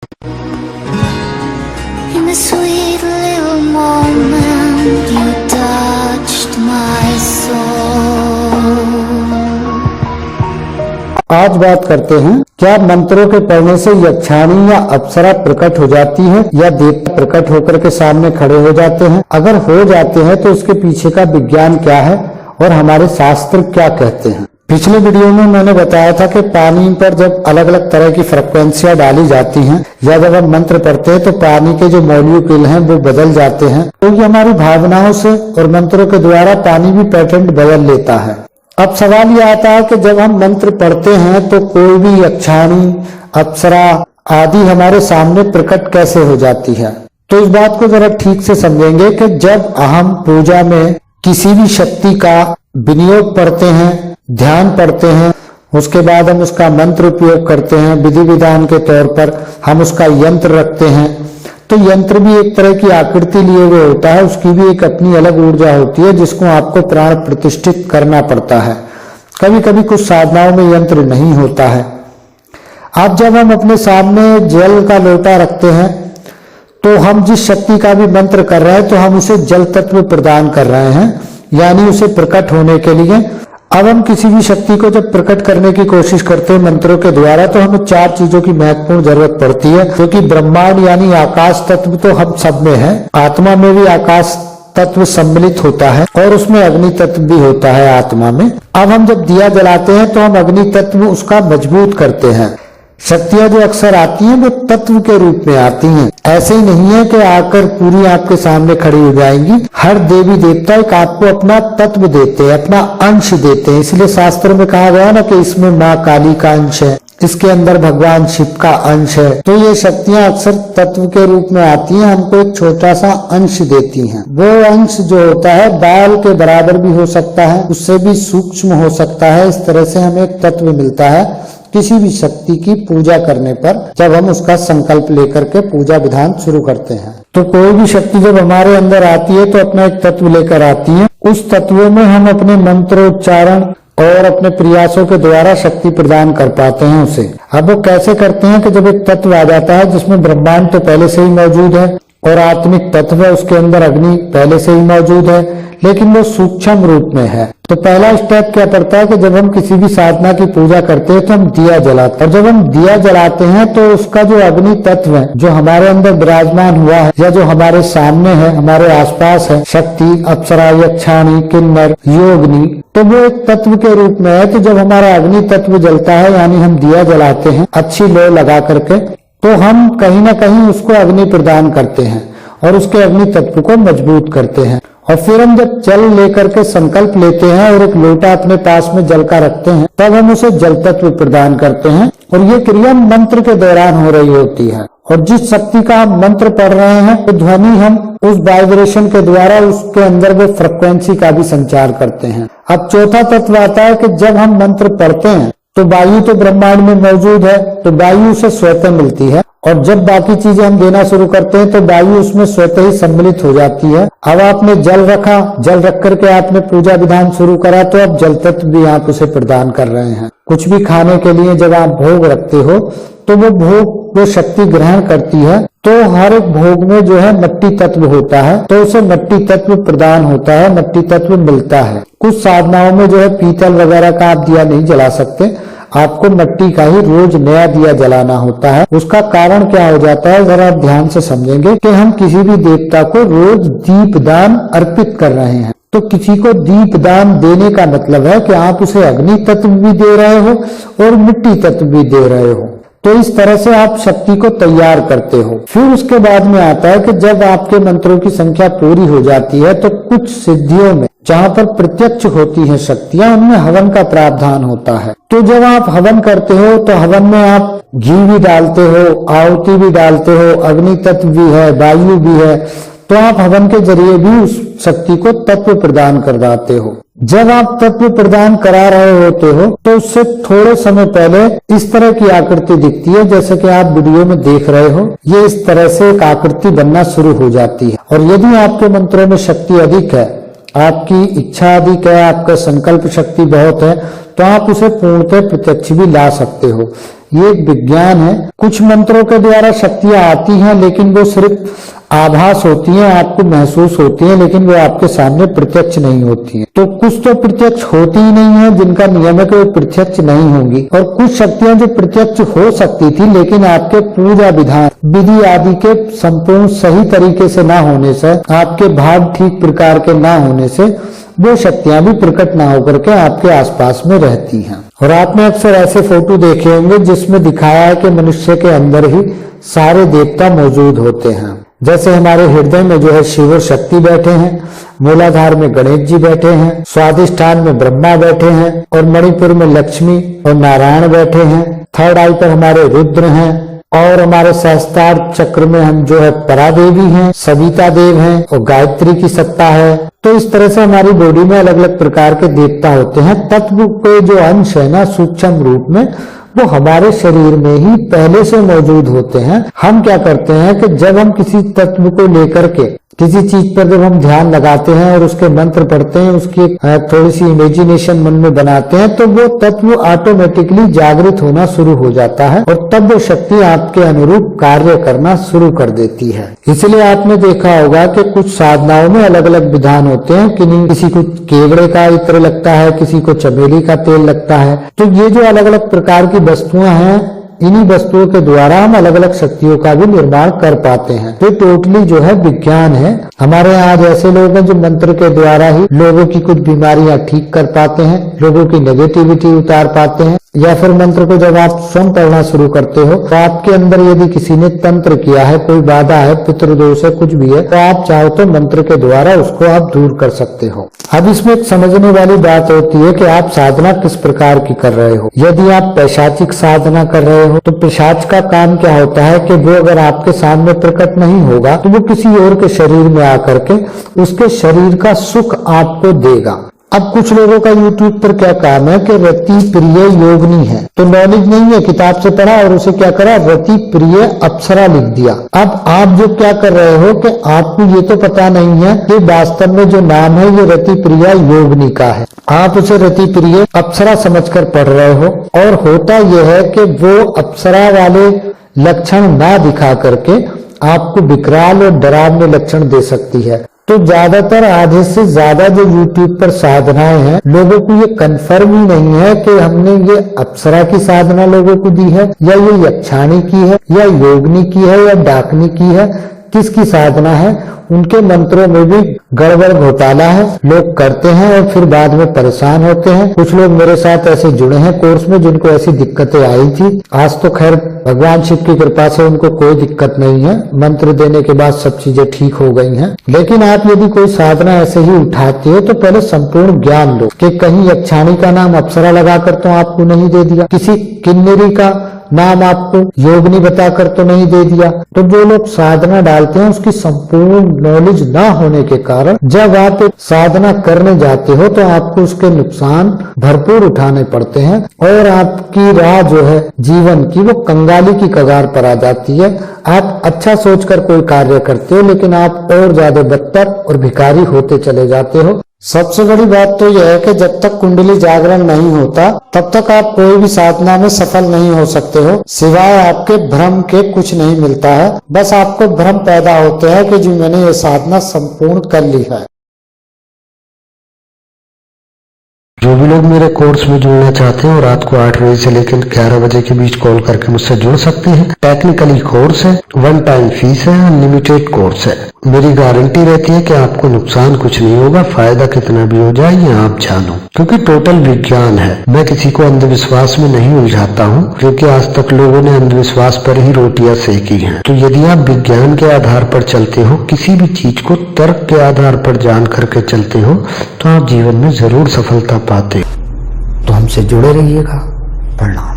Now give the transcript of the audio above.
In the sweet little moment you touched my soul. आज बात करते हैं, क्या मंत्रों के पढ़ने से यक्षाणी या अप्सरा प्रकट हो जाती है या देवता प्रकट होकर के सामने खड़े हो जाते हैं? अगर हो जाते हैं तो उसके पीछे का विज्ञान क्या है और हमारे शास्त्र क्या कहते हैं? पिछले वीडियो में मैंने बताया था कि पानी पर जब अलग अलग तरह की फ्रिक्वेंसियां डाली जाती हैं या जब हम मंत्र पढ़ते हैं तो पानी के जो मॉलिक्यूल हैं वो बदल जाते हैं, तो ये हमारी भावनाओं से और मंत्रों के द्वारा पानी भी पैटर्न बदल लेता है। अब सवाल ये आता है कि जब हम मंत्र पढ़ते हैं तो कोई भी यक्षाणी, अप्सरा आदि हमारे सामने प्रकट कैसे हो जाती है? तो इस बात को जरा ठीक से समझेंगे कि जब हम पूजा में किसी भी शक्ति का विनियोग पढ़ते हैं, ध्यान पढ़ते हैं, उसके बाद हम उसका मंत्र उपयोग करते हैं, विधि विधान के तौर पर हम उसका यंत्र रखते हैं, तो यंत्र भी एक तरह की आकृति लिए हुए होता है, उसकी भी एक अपनी अलग ऊर्जा होती है जिसको आपको प्राण प्रतिष्ठित करना पड़ता है। कभी कभी कुछ साधनाओं में यंत्र नहीं होता है। अब जब हम अपने सामने जल का लोटा रखते हैं तो हम जिस शक्ति का भी मंत्र कर रहे हैं तो हम उसे जल तत्व प्रदान कर रहे हैं, यानी उसे प्रकट होने के लिए। अब हम किसी भी शक्ति को जब प्रकट करने की कोशिश करते हैं मंत्रों के द्वारा तो हमें 4 चीजों की महत्वपूर्ण जरूरत पड़ती है, क्योंकि ब्रह्मांड यानी आकाश तत्व तो हम सब में है, आत्मा में भी आकाश तत्व सम्मिलित होता है और उसमें अग्नि तत्व भी होता है आत्मा में। अब हम जब दिया जलाते हैं तो हम अग्नि तत्व उसका मजबूत करते हैं। शक्तियां जो अक्सर आती हैं वो तत्व के रूप में आती हैं, ऐसे ही नहीं है कि आकर पूरी आपके सामने खड़ी हो जाएंगी। हर देवी देवता एक आपको अपना तत्व देते हैं, अपना अंश देते हैं। इसलिए शास्त्र में कहा गया ना कि इसमें माँ काली का अंश है, इसके अंदर भगवान शिव का अंश है। तो ये शक्तियां अक्सर तत्व के रूप में आती हैं, हमको एक छोटा सा अंश देती हैं। वो अंश जो होता है बाल के बराबर भी हो सकता है, उससे भी सूक्ष्म हो सकता है। इस तरह से हमें एक तत्व मिलता है किसी भी शक्ति की पूजा करने पर, जब हम उसका संकल्प लेकर के पूजा विधान शुरू करते हैं। तो कोई भी शक्ति जब हमारे अंदर आती है तो अपना एक तत्व लेकर आती है। उस तत्व में हम अपने मंत्रोच्चारण और अपने प्रयासों के द्वारा शक्ति प्रदान कर पाते हैं उसे। अब वो कैसे करते हैं कि जब एक तत्व आ जाता है जिसमें ब्रह्मांड तो पहले से ही मौजूद है और आत्मिक तत्व है, उसके अंदर अग्नि पहले से ही मौजूद है, लेकिन वो सूक्ष्म रूप में है। तो पहला स्टेप क्या पड़ता है कि जब हम किसी भी साधना की पूजा करते हैं तो हम दिया जलाते हैं, और जब हम दिया जलाते हैं तो उसका जो अग्नि तत्व है जो हमारे अंदर विराजमान हुआ है या जो हमारे सामने है, हमारे आसपास है, शक्ति, अप्सरा, यक्षाणी, किन्नर, योगिनी, तो वो एक तत्व के रूप में है। तो जब हमारा अग्नि तत्व जलता है यानी हम दिया जलाते हैं अच्छी लो लगा करके, तो हम कहीं ना कहीं उसको अग्नि प्रदान करते हैं और उसके अग्नि तत्व को मजबूत करते हैं। और फिर हम जब जल लेकर के संकल्प लेते हैं और एक लोटा अपने पास में जल का रखते हैं, तब हम उसे जल तत्व प्रदान करते हैं। और ये क्रिया मंत्र के दौरान हो रही होती है, और जिस शक्ति का हम मंत्र पढ़ रहे हैं तो ध्वनि हम उस वाइब्रेशन के द्वारा उसके अंदर वो फ्रिक्वेंसी का भी संचार करते हैं। अब चौथा तत्व आता है कि जब हम मंत्र पढ़ते हैं तो वायु तो ब्रह्मांड में मौजूद है, तो वायु से स्वतः मिलती है, और जब बाकी चीजें हम देना शुरू करते हैं तो वायु उसमें स्वतः ही सम्मिलित हो जाती है। अब आपने जल रखा, जल रख करके आपने पूजा विधान शुरू करा, तो अब जल तत्व भी आप उसे प्रदान कर रहे हैं। कुछ भी खाने के लिए जब आप भोग रखते हो तो वो भोग वो शक्ति ग्रहण करती है, तो हर एक भोग में जो है मट्टी तत्व होता है, तो उसे मट्टी तत्व प्रदान होता है, मट्टी तत्व मिलता है। कुछ साधनाओं में जो है पीतल वगैरह का आप दिया नहीं जला सकते, आपको मट्टी का ही रोज नया दिया जलाना होता है। उसका कारण क्या हो जाता है, जरा आप ध्यान से समझेंगे कि हम किसी भी देवता को रोज दीप दान अर्पित कर रहे हैं। तो किसी को दीप दान देने का मतलब है कि आप उसे अग्नि तत्व भी दे रहे हो और मिट्टी तत्व भी दे रहे हो। तो इस तरह से आप शक्ति को तैयार करते हो। फिर उसके बाद में आता है कि जब आपके मंत्रों की संख्या पूरी हो जाती है तो कुछ सिद्धियों में जहाँ पर प्रत्यक्ष होती है शक्तियां, उनमें हवन का प्रावधान होता है। तो जब आप हवन करते हो तो हवन में आप घी भी डालते हो, आहुति भी डालते हो, अग्नि तत्व भी है, वायु भी है, तो आप हवन के जरिए भी उस शक्ति को तत्व प्रदान करवाते हो। जब आप तत्व प्रदान करा रहे होते हो तो उससे थोड़े समय पहले इस तरह की आकृति दिखती है, जैसे कि आप वीडियो में देख रहे हो। ये इस तरह से एक आकृति बनना शुरू हो जाती है। और यदि आपके मंत्रों में शक्ति अधिक है, आपकी इच्छा अधिक है, आपका संकल्प शक्ति बहुत है, तो आप उसे पूर्णतः प्रत्यक्ष भी ला सकते हो। ये एक विज्ञान है। कुछ मंत्रों के द्वारा शक्तियां आती हैं, लेकिन वो सिर्फ आभास होती हैं, आपको महसूस होती हैं, लेकिन वो आपके सामने प्रत्यक्ष नहीं होती हैं। तो कुछ तो प्रत्यक्ष होती ही नहीं है, जिनका नियम है कि वो प्रत्यक्ष नहीं होंगी, और कुछ शक्तियां जो प्रत्यक्ष हो सकती थी, लेकिन आपके पूजा विधान विधि आदि के संपूर्ण सही तरीके से ना होने से, आपके भाव ठीक प्रकार के ना होने से वो शक्तियां भी प्रकट ना होकर के आपके आसपास में रहती हैं। और आपने अक्सर ऐसे फोटो देखे होंगे जिसमें दिखाया है कि मनुष्य के अंदर ही सारे देवता मौजूद होते हैं। जैसे हमारे हृदय में जो है शिव और शक्ति बैठे हैं, मूलाधार में गणेश जी बैठे हैं, स्वादिष्ठान में ब्रह्मा बैठे हैं, और मणिपुर में लक्ष्मी और नारायण बैठे हैं, थर्ड आई पर हमारे रुद्र हैं, और हमारे सहस्त्रार चक्र में हम जो है परादेवी हैं, सविता देव हैं, और गायत्री की सत्ता है। तो इस तरह से हमारी बॉडी में अलग अलग प्रकार के देवता होते हैं। तत्व के जो अंश है ना सूक्ष्म रूप में, वो हमारे शरीर में ही पहले से मौजूद होते हैं। हम क्या करते हैं कि जब हम किसी तत्व को लेकर के किसी चीज पर जब हम ध्यान लगाते हैं और उसके मंत्र पढ़ते हैं, उसकी थोड़ी सी इमेजिनेशन मन में बनाते हैं, तो वो तत्व ऑटोमेटिकली जागृत होना शुरू हो जाता है, और तब वो शक्ति आपके अनुरूप कार्य करना शुरू कर देती है। इसलिए आपने देखा होगा कि कुछ साधनाओं में अलग अलग विधान होते हैं, किसी को केवड़े का इत्र लगता है, किसी को चमेली का तेल लगता है। तो ये जो अलग अलग प्रकार की वस्तुएं हैं, इन्हीं वस्तुओं के द्वारा हम अलग अलग शक्तियों का भी निर्माण कर पाते हैं। तो टोटली जो है विज्ञान है। हमारे यहाँ आज ऐसे लोग हैं जो मंत्र के द्वारा ही लोगों की कुछ बीमारियां ठीक कर पाते हैं, लोगों की नेगेटिविटी उतार पाते हैं। या फिर मंत्र को जब आप स्वयं पढ़ना शुरू करते हो, तो आपके अंदर यदि किसी ने तंत्र किया है, कोई बाधा है, पितृदोष है, कुछ भी है, तो आप चाहो तो मंत्र के द्वारा उसको आप दूर कर सकते हो। अब इसमें एक समझने वाली बात होती है कि आप साधना किस प्रकार की कर रहे हो। यदि आप पैशाचिक साधना कर रहे हो, तो पिशाच का काम क्या होता है कि वो अगर आपके सामने प्रकट नहीं होगा, तो वो किसी और के शरीर में आकर के उसके शरीर का सुख आपको देगा। अब कुछ लोगों का YouTube पर क्या काम है कि रति प्रिय योगिनी है, तो नॉलेज नहीं है, किताब से पढ़ा और उसे क्या करा, रति प्रिय अप्सरा लिख दिया। अब आप जो क्या कर रहे हो कि आपको ये तो पता नहीं है कि वास्तव में जो नाम है ये रति प्रिया योगिनी का है। आप उसे रति प्रिय अप्सरा समझकर पढ़ रहे हो, और होता यह है कि वो अप्सरा वाले लक्षण ना दिखा करके आपको विकराल और डरावने लक्षण दे सकती है। तो ज्यादातर आधे से ज्यादा जो YouTube पर साधनाएं हैं, लोगों को ये कंफर्म ही नहीं है कि हमने ये अप्सरा की साधना लोगों को दी है, या ये यक्षाणी की है, या योगिनी की है, या डाकनी की है, किसकी साधना है। उनके मंत्रों में भी गड़बड़ घोटाला है, लोग करते हैं और फिर बाद में परेशान होते हैं। कुछ लोग मेरे साथ ऐसे जुड़े हैं कोर्स में जिनको ऐसी दिक्कतें आई थी। आज तो खैर भगवान शिव की कृपा से उनको कोई दिक्कत नहीं है, मंत्र देने के बाद सब चीजें ठीक हो गई हैं। लेकिन आप यदि कोई साधना ऐसे ही उठाते हो तो पहले संपूर्ण ज्ञान लो कि कहीं यक्षाणी का नाम अप्सरा लगाकर तो आपको नहीं दे दिया, किसी किन्नरी का नाम आपको योगिनी बताकर तो नहीं दे दिया। तो जो लोग साधना डालते हैं उसकी संपूर्ण नॉलेज ना होने के कारण जब आप एक साधना करने जाते हो तो आपको उसके नुकसान भरपूर उठाने पड़ते हैं, और आपकी राह जो है जीवन की वो कंगाली की कगार पर आ जाती है। आप अच्छा सोचकर कोई कार्य करते हो, लेकिन आप और ज्यादा बदतर और भिखारी होते चले जाते हो। सबसे बड़ी बात तो यह है कि जब तक कुंडली जागरण नहीं होता तब तक आप कोई भी साधना में सफल नहीं हो सकते हो, सिवाय आपके भ्रम के कुछ नहीं मिलता है। बस आपको भ्रम पैदा होता है कि जी मैंने ये साधना संपूर्ण कर ली है। जो भी लोग मेरे कोर्स में जुड़ना चाहते हैं, और रात को 8 बजे से लेकर 11 बजे के बीच कॉल करके मुझसे जुड़ सकते हैं। टेक्निकली कोर्स है, वन टाइम फीस है, अनलिमिटेड कोर्स है। मेरी गारंटी रहती है कि आपको नुकसान कुछ नहीं होगा, फायदा कितना भी हो जाए ये आप जानो, क्योंकि टोटल विज्ञान है। मैं किसी को अंधविश्वास में नहीं उलझाता हूँ, क्योंकि आज तक लोगों ने अंधविश्वास पर ही रोटियां सेकी हैं। तो यदि आप विज्ञान के आधार पर चलते हो, किसी भी चीज को तर्क के आधार पर जान करके चलते हो, तो आप जीवन में जरूर सफलता पाते। तो हमसे जुड़े रहिएगा। प्रणाम।